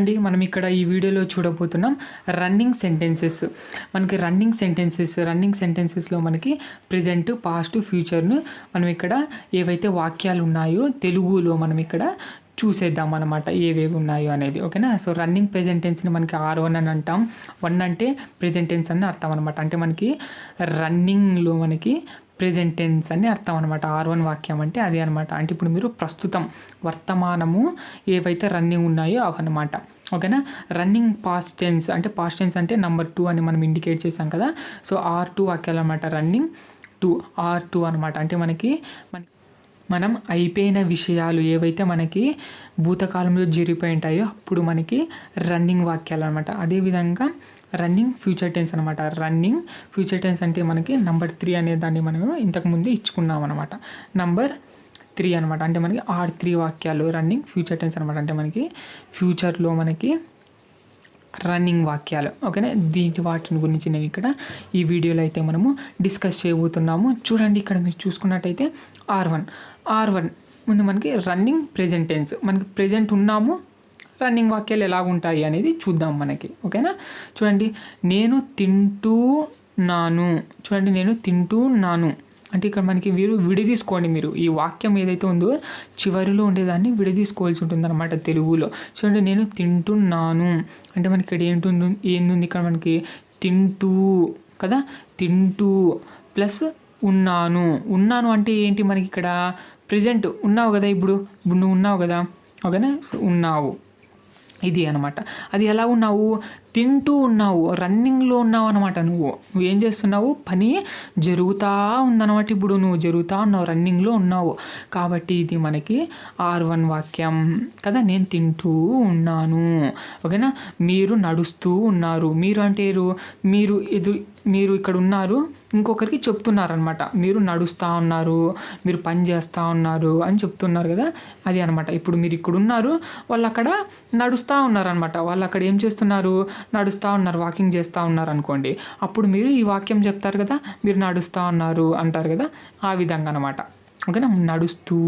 చూడండి మనం ఇక్కడ ఈ వీడియోలో చూడబోతున్నాం రన్నింగ్ సెంటెన్సెస్. మనకి రన్నింగ్ సెంటెన్సెస్లో మనకి ప్రెజెంట్, పాస్ట్, ఫ్యూచర్ను మనం ఇక్కడ ఏవైతే వాక్యాలు ఉన్నాయో తెలుగులో మనం ఇక్కడ చూసేద్దాం అనమాట, ఏవేవి ఉన్నాయో అనేది. ఓకేనా. సో రన్నింగ్ ప్రెజెంట్ టెన్స్ని మనకి R1 అని అంటాం. 1 అంటే ప్రెజెంట్ టెన్స్ అని అర్థం అనమాట. అంటే మనకి రన్నింగ్లో మనకి ప్రెజెంట్ టెన్స్ అని అర్థం అనమాట. R1 వాక్యం అంటే అదే అనమాట. అంటే ఇప్పుడు మీరు ప్రస్తుతం, వర్తమానము ఏవైతే రన్నింగ్ ఉన్నాయో అవన్నమాట. ఓకేనా. రన్నింగ్ పాస్ట్ టెన్స్ అంటే నెంబర్ 2 అని మనం ఇండికేట్ చేసాం కదా. సో R2 వాక్యాలు అనమాట. రన్నింగ్ 2 R2 అనమాట. అంటే మనం అయిపోయిన విషయాలు ఏవైతే మనకి భూతకాలంలో జరిగిపోయి ఉంటాయో అప్పుడు మనకి రన్నింగ్ వాక్యాలు అనమాట. అదేవిధంగా రన్నింగ్ ఫ్యూచర్ టెన్స్ అనమాట. రన్నింగ్ ఫ్యూచర్ టెన్స్ అంటే మనకి నెంబర్ 3 అనే దాన్ని మనం ఇంతకుముందు ఇచ్చుకున్నాం అనమాట. నెంబర్ 3 అనమాట. అంటే మనకి R3 వాక్యాలు రన్నింగ్ ఫ్యూచర్ టెన్స్ అనమాట. అంటే మనకి ఫ్యూచర్లో మనకి రన్నింగ్ వాక్యాలు. ఓకేనా. వాటిని గురించి నేను ఇక్కడ ఈ వీడియోలో అయితే మనము డిస్కస్ చేయబోతున్నాము. చూడండి ఇక్కడ మీరు చూసుకున్నట్టయితే R1 ముందు మనకి రన్నింగ్ ప్రెజెంట్ టెన్స్. మనకి ప్రెజెంట్ ఉన్నాము, రన్నింగ్ వాక్యాలు ఎలాగుంటాయి అనేది చూద్దాం మనకి. ఓకేనా. చూడండి, నేను తింటున్నాను. అంటే ఇక్కడ మనకి మీరు విడదీసుకోండి. మీరు ఈ వాక్యం ఏదైతే ఉందో చివరిలో ఉండేదాన్ని విడదీసుకోవాల్సి ఉంటుంది అనమాట తెలుగులో. చూడండి, నేను తింటున్నాను అంటే మనకి ఇక్కడ ఏంటుంది ఇక్కడ మనకి తింటూ కదా, తింటూ ప్లస్ ఉన్నాను అంటే ఏంటి మనకి ఇక్కడ ప్రెజెంట్ ఉన్నావు కదా. ఇప్పుడు నువ్వు ఉన్నావు కదా. ఓకేనా. సో ఉన్నావు, ఇది అనమాట. అది ఎలా ఉన్నావు, తింటూ ఉన్నావు, రన్నింగ్లో ఉన్నావు అనమాట. నువ్వేం చేస్తున్నావు, పని జరుగుతూ ఉందన్నమాట. ఇప్పుడు నువ్వు జరుగుతూ ఉన్నావు, రన్నింగ్లో ఉన్నావు. కాబట్టి ఇది మనకి R1 వాక్యం కదా. నేను తింటూ ఉన్నాను. ఓకేనా. మీరు నడుస్తూ ఉన్నారు. మీరు అంటే మీరు ఇక్కడ ఉన్నారు, ఇంకొకరికి చెప్తున్నారనమాట. మీరు నడుస్తూ ఉన్నారు, మీరు పని చేస్తూ ఉన్నారు అని చెప్తున్నారు కదా. అది అనమాట. ఇప్పుడు మీరు ఇక్కడ ఉన్నారు, వాళ్ళు అక్కడ నడుస్తూ ఉన్నారనమాట. వాళ్ళు అక్కడ ఏం చేస్తున్నారు, నడుస్తూ ఉన్నారు, వాకింగ్ చేస్తూ ఉన్నారు అనుకోండి. అప్పుడు మీరు ఈ వాక్యం చెప్తారు కదా, మీరు నడుస్తూ ఉన్నారు అంటారు కదా. ఆ విధంగా అనమాట. ఓకేనా. నడుస్తూ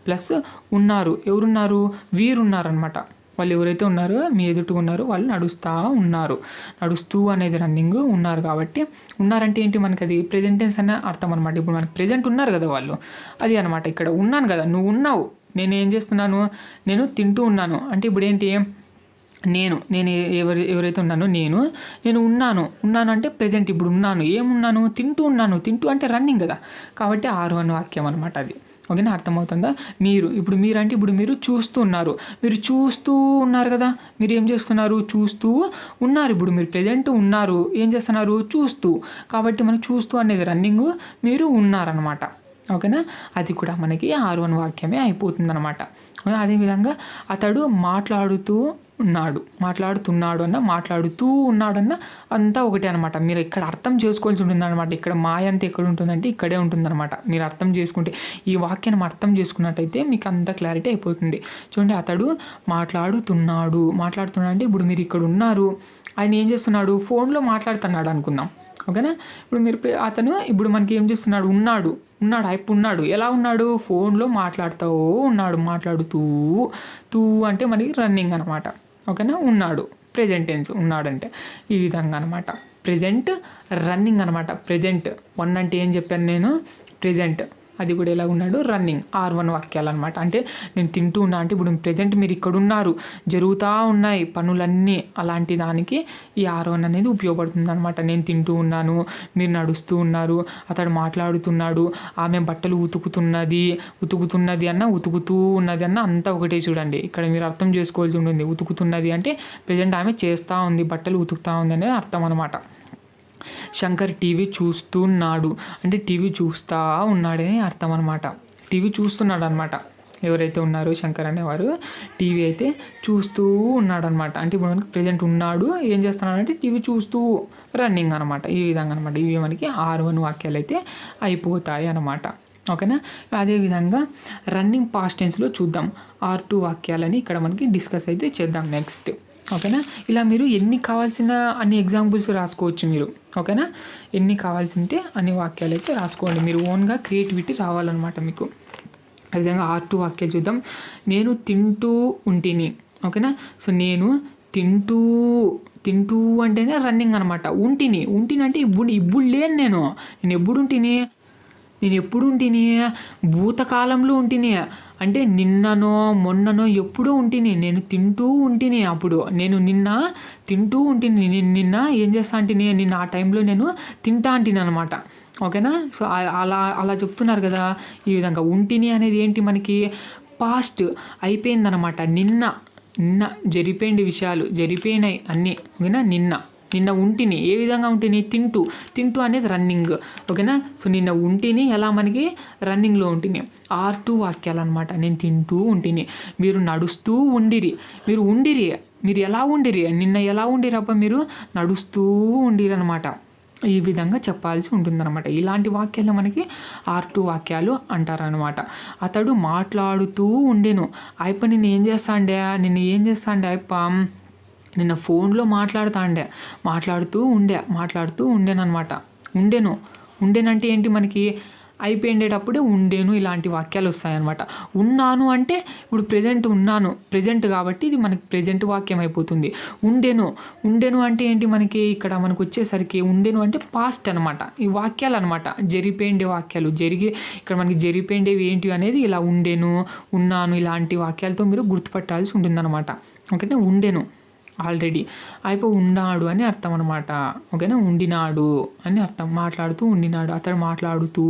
ప్లస్ ఉన్నారు. ఎవరున్నారు, వీరున్నారనమాట. వాళ్ళు ఎవరైతే ఉన్నారో మీ ఎదుటిగా ఉన్నారో వాళ్ళు నడుస్తూ అనేది రన్నింగ్ ఉన్నారు. కాబట్టి ఉన్నారంటే ఏంటి, మనకి అది ప్రెజెంట్ టెన్స్ అనే అర్థం అనమాట. ఇప్పుడు మనకి ప్రెజెంట్ ఉన్నారు కదా వాళ్ళు, అది అనమాట. ఇక్కడ ఉన్నాను కదా, నువ్వు ఉన్నావు, నేను ఏం చేస్తున్నాను, నేను తింటూ ఉన్నాను అంటే ఇప్పుడు ఏంటి, నేను ఎవరైతే ఉన్నానో నేను ఉన్నాను అంటే ప్రెజెంట్. ఇప్పుడు ఉన్నాను, ఏమున్నాను, తింటూ అంటే రన్నింగ్ కదా. కాబట్టి R1 వాక్యం అనమాట అది. ఓకేనా. అర్థమవుతుందా. ఇప్పుడు మీరు చూస్తూ ఉన్నారు కదా. మీరు ఏం చేస్తున్నారు, చూస్తూ ఉన్నారు. ఇప్పుడు మీరు ప్రెజెంట్ ఉన్నారు, ఏం చేస్తున్నారు, చూస్తూ. కాబట్టి మనకు చూస్తూ అనేది రన్నింగ్, మీరు ఉన్నారనమాట. ఓకేనా. అది కూడా మనకి R1 వాక్యమే అయిపోతుంది అనమాట. అదేవిధంగా అతడు మాట్లాడుతూ ఉన్నాడన్న అంతా ఒకటే అనమాట. మీరు ఇక్కడ అర్థం చేసుకోవాల్సి ఉంటుందన్నమాట. ఇక్కడ మాయ అంతా ఎక్కడ ఉంటుందంటే ఇక్కడే ఉంటుందన్నమాట. మీరు అర్థం చేసుకుంటే, ఈ వాక్యాన్ని అర్థం చేసుకున్నట్టయితే మీకు అంత క్లారిటీ అయిపోతుంది. చూడండి, అతడు మాట్లాడుతున్నాడు అంటే ఇప్పుడు మీరు ఇక్కడ ఉన్నారు, ఆయన ఏం చేస్తున్నాడు, ఫోన్లో మాట్లాడుతున్నాడు అనుకుందాం. ఓకేనా. ఇప్పుడు మనకి ఏం చేస్తున్నాడు, ఉన్నాడు ఎలా ఉన్నాడు, ఫోన్లో మాట్లాడుతూ అంటే మనకి రన్నింగ్ అనమాట. ఓకేనా. ఉన్నాడు ప్రెజెంట్ టెన్స్, ఉన్నాడంటే ఈ విధంగా అనమాట. ప్రెజెంట్ రన్నింగ్ అనమాట. ప్రెజెంట్ 1 అంటే ఏం చెప్పాను నేను, ప్రెజెంట్. అది కూడా ఎలా ఉన్నాడు, రన్నింగ్. R1 వాక్యాలు అనమాట. అంటే నేను తింటూ ఉన్నా అంటే ఇప్పుడు ప్రెజెంట్ మీరు ఇక్కడ ఉన్నారు, జరుగుతూ ఉన్నాయి పనులన్నీ, అలాంటి దానికి ఈ R1 అనేది ఉపయోగపడుతుంది అనమాట. నేను తింటూ ఉన్నాను, మీరు నడుస్తూ ఉన్నారు, అతడు మాట్లాడుతున్నాడు, ఆమె బట్టలు ఉతుకుతూ ఉన్నది అన్న అంతా ఒకటే. చూడండి, ఇక్కడ మీరు అర్థం చేసుకోవాల్సి ఉంటుంది. ఉతుకుతున్నది అంటే ప్రెజెంట్ ఆమె చేస్తూ ఉంది, బట్టలు ఉతుకుతూ ఉంది అనేది అర్థం అనమాట. శంకర్ టీవీ చూస్తున్నాడు అంటే టీవీ చూస్తూ ఉన్నాడని అర్థం అనమాట. టీవీ చూస్తున్నాడు అనమాట. ఎవరైతే ఉన్నారో శంకర్ అనేవారు టీవీ అయితే చూస్తూ ఉన్నాడనమాట. అంటే ఇప్పుడు మనకి ప్రెజెంట్ ఉన్నాడు, ఏం చేస్తున్నాడంటే టీవీ చూస్తూ రన్నింగ్ అనమాట. ఈ విధంగా అనమాట. ఇవి మనకి R1 వాక్యాలు అయితే అయిపోతాయి అనమాట. ఓకేనా. అదేవిధంగా రన్నింగ్ పాస్ట్ టెన్స్లో చూద్దాం. R2 వాక్యాలని ఇక్కడ మనకి డిస్కస్ అయితే చేద్దాం నెక్స్ట్. ఓకేనా. ఇలా మీరు ఎన్ని కావాల్సిన అన్ని ఎగ్జాంపుల్స్ రాసుకోవచ్చు మీరు. ఓకేనా. ఎన్ని కావాల్సింటే అన్ని వాక్యాలు అయితే రాసుకోండి. మీరు ఓన్గా క్రియేటివిటీ రావాలన్నమాట మీకు. అదేవిధంగా R2 వాక్యాలు చూద్దాం. నేను తింటూ ఉంటిని. ఓకేనా. సో నేను తింటూ తింటూ అంటేనే రన్నింగ్ అనమాట. ఉంటిని అంటే ఇప్పుడు లేను నేను. నేను ఎప్పుడు ఉంటిని భూతకాలంలో ఉంటిని. అంటే నిన్ననో మొన్ననో ఎప్పుడో ఉంటిని. నేను తింటూ ఉంటిని. అప్పుడు నేను నిన్న తింటూ ఉంటిని. నేను నిన్న ఏం చేస్తా అంటిని, నిన్న ఆ టైంలో నేను తింటా అంటిని అనమాట. ఓకేనా. సో అలా చెప్తున్నారు కదా. ఈ విధంగా ఉంటిని అనేది ఏంటి మనకి పాస్ట్ అయిపోయిందనమాట. నిన్న జరిపోయింది విషయాలు జరిపోయినాయి అన్నీ. ఓకేనా. నిన్న ఉంటిని ఏ విధంగా ఉంటిని తింటూ అనేది రన్నింగ్. ఓకేనా. సో నిన్న ఉంటిని ఎలా మనకి రన్నింగ్లో ఉంటిని. R2 వాక్యాలు అనమాట. నేను తింటూ ఉంటిని, మీరు నడుస్తూ ఉండిరి. మీరు ఎలా ఉండిరి, నిన్న ఎలా ఉండిరప్ప, మీరు నడుస్తూ ఉండిరి అనమాట. ఈ విధంగా చెప్పాల్సి ఉంటుందన్నమాట. ఇలాంటి వాక్యాలు మనకి R2 వాక్యాలు అంటారనమాట. అతడు మాట్లాడుతూ ఉండెను. అయిపో నిన్న ఏం చేస్తాండే అయిప నిన్న ఫోన్లో మాట్లాడుతూ ఉండేనమాట. ఉండేనంటే ఏంటి మనకి అయిపోయేటప్పుడే ఉండేను ఇలాంటి వాక్యాలు వస్తాయన్నమాట. ఉన్నాను అంటే ఇప్పుడు ప్రెజెంట్ కాబట్టి ఇది మనకి ప్రెజెంట్ వాక్యం అయిపోతుంది. ఉండెను అంటే ఏంటి మనకి ఇక్కడ మనకు వచ్చేసరికి ఉండెను అంటే పాస్ట్ అనమాట. ఈ వాక్యాలు అనమాట జరిపోయిండే వాక్యాలు. ఇక్కడ మనకి జరిపోయిండేవి ఏంటి అనేది ఇలా ఉండెను, ఉన్నాను ఇలాంటి వాక్యాలతో మీరు గుర్తుపట్టాల్సి ఉంటుందన్నమాట. ఓకేనా. ఉండెను ఆల్రెడీ ఉన్నాడు అని అర్థం అనమాట. ఓకేనా. ఉండినాడు అని అర్థం. మాట్లాడుతూ ఉండినాడు. అతడు మాట్లాడుతూ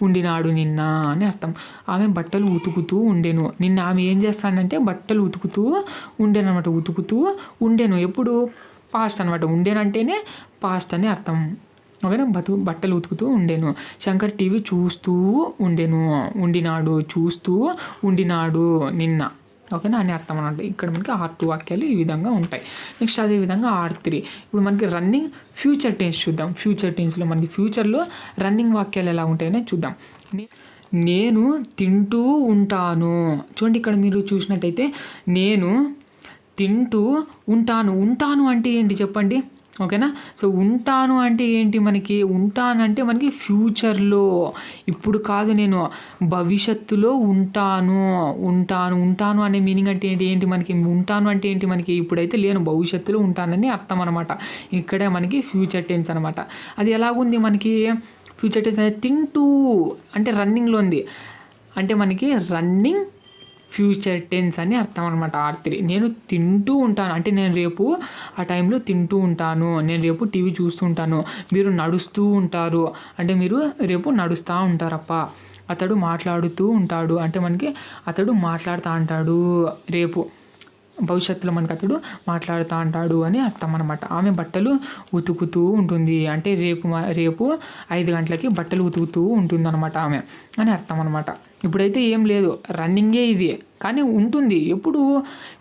ఉండినాడు నిన్న అని అర్థం. ఆమె బట్టలు ఉతుకుతూ ఉండెను. నిన్న ఆమె ఏం చేస్తానంటే బట్టలు ఉతుకుతూ ఉండేనమాట. ఉతుకుతూ ఉండెను ఎప్పుడు పాస్ట్ అనమాట. ఉండేనంటేనే పాస్ట్ అని అర్థం. ఓకేనా. బట్టలు ఉతుకుతూ ఉండెను. శంకర్ టీవీ చూస్తూ ఉండినాడు నిన్న. ఓకేనా అని అర్థం అన్నమాట. ఇక్కడ మనకి R2 వాక్యాలు ఈ విధంగా ఉంటాయి. నెక్స్ట్ అదేవిధంగా R3. ఇప్పుడు మనకి రన్నింగ్ ఫ్యూచర్ టెన్స్ చూద్దాం. ఫ్యూచర్ టెన్స్లో మనకి ఫ్యూచర్లో రన్నింగ్ వాక్యాలు ఎలా ఉంటాయనే చూద్దాం. నేను తింటూ ఉంటాను. చూడండి ఇక్కడ మీరు చూసినట్టయితే నేను తింటూ ఉంటాను అంటే ఏంటి చెప్పండి. ఓకేనా. సో ఉంటాను అంటే ఏంటి ఉంటానంటే మనకి ఫ్యూచర్లో, ఇప్పుడు కాదు, నేను భవిష్యత్తులో ఉంటాను అనే మీనింగ్ అంటే ఏంటి ఉంటాను అంటే ఏంటి ఇప్పుడైతే లేను, భవిష్యత్తులో ఉంటానని అర్థం అనమాట. ఇక్కడే మనకి ఫ్యూచర్ టెన్స్ అనమాట. అది ఎలాగుంది ఫ్యూచర్ టెన్స్ అనేది తింటూ అంటే రన్నింగ్లో ఉంది. అంటే మనకి రన్నింగ్ ఫ్యూచర్ టెన్స్ అని అర్థం అనమాట. R3. నేను తింటూ ఉంటాను అంటే నేను రేపు ఆ టైంలో తింటూ ఉంటాను. నేను రేపు టీవీ చూస్తూ ఉంటాను. మీరు నడుస్తూ ఉంటారు అంటే మీరు రేపు నడుస్తూ ఉంటారప్ప. అతడు మాట్లాడుతూ ఉంటాడు అంటే అతడు మాట్లాడుతూ ఉంటాడు రేపు. భవిష్యత్తులో అతడు మాట్లాడుతూ ఉంటాడు అని అర్థం అనమాట. ఆమె బట్టలు ఉతుకుతూ ఉంటుంది అంటే రేపు 5 గంటలకి బట్టలు ఉతుకుతూ ఉంటుంది అనమాట ఆమె అని అర్థం అనమాట. ఇప్పుడైతే ఏం లేదు, రన్నింగే ఇది, కానీ ఉంటుంది ఎప్పుడు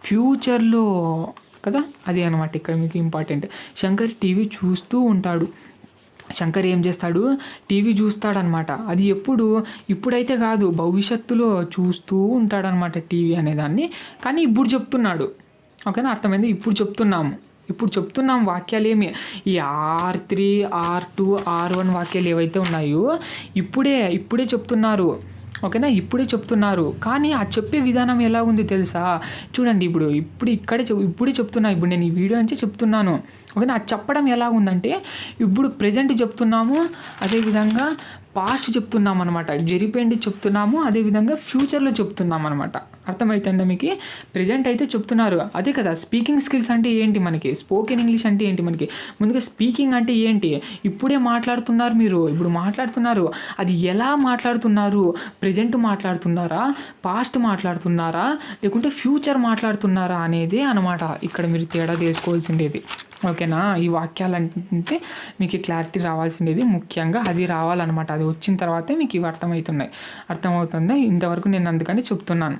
ఫ్యూచర్లో కదా. అది అనమాట ఇక్కడ మీకు ఇంపార్టెంట్. శంకర్ టీవీ చూస్తూ ఉంటాడు. శంకర్ ఏం చేస్తాడు, టీవీ చూస్తాడనమాట. అది ఇప్పుడైతే కాదు, భవిష్యత్తులో చూస్తూ ఉంటాడనమాట టీవీ అనేదాన్ని. కానీ ఇప్పుడు చెప్తున్నాడు. ఓకేనా. అర్థమైంది. ఇప్పుడు చెప్తున్నాం వాక్యాలు ఏమి, ఈ R3 R2 R1 వాక్యాలు ఏవైతే ఉన్నాయో ఇప్పుడే చెప్తున్నారు. ఓకేనా. ఇప్పుడే చెప్తున్నారు. కానీ ఆ చెప్పే విధానం ఎలా ఉంది తెలుసా. చూడండి ఇప్పుడే చెప్తున్నా. ఇప్పుడు నేను ఈ వీడియో నుంచి చెప్తున్నాను. ఓకేనా. అది చెప్పడం ఎలా ఉందంటే ఇప్పుడు ప్రెజెంట్ చెప్తున్నాము, అదేవిధంగా పాస్ట్ చెప్తున్నాం అనమాట. జరిపోయింది చెప్తున్నాము, అదేవిధంగా ఫ్యూచర్లో చెప్తున్నాం అనమాట. అర్థమవుతుందా మీకు. ప్రెజెంట్ అయితే చెప్తున్నారు, అదే కదా. స్పీకింగ్ స్కిల్స్ అంటే ఏంటి స్పోకెన్ ఇంగ్లీష్ అంటే ఏంటి ముందుగా స్పీకింగ్ అంటే ఏంటి, ఇప్పుడే మాట్లాడుతున్నారు మీరు, ఇప్పుడు మాట్లాడుతున్నారు. అది ఎలా మాట్లాడుతున్నారు, ప్రెజెంట్ మాట్లాడుతున్నారా, పాస్ట్ మాట్లాడుతున్నారా, లేకుంటే ఫ్యూచర్ మాట్లాడుతున్నారా అనేది అనమాట ఇక్కడ మీరు తేడా తెలుసుకోవాల్సిండేది. ఓకేనా. ఈ వాక్యాలు అంటే మీకు క్లారిటీ రావాల్సిండేది, ముఖ్యంగా అది రావాలన్నమాట. అది వచ్చిన తర్వాతే మీకు ఇవి అర్థమవుతుందా. ఇంతవరకు నేను అందుకని చెప్తున్నాను.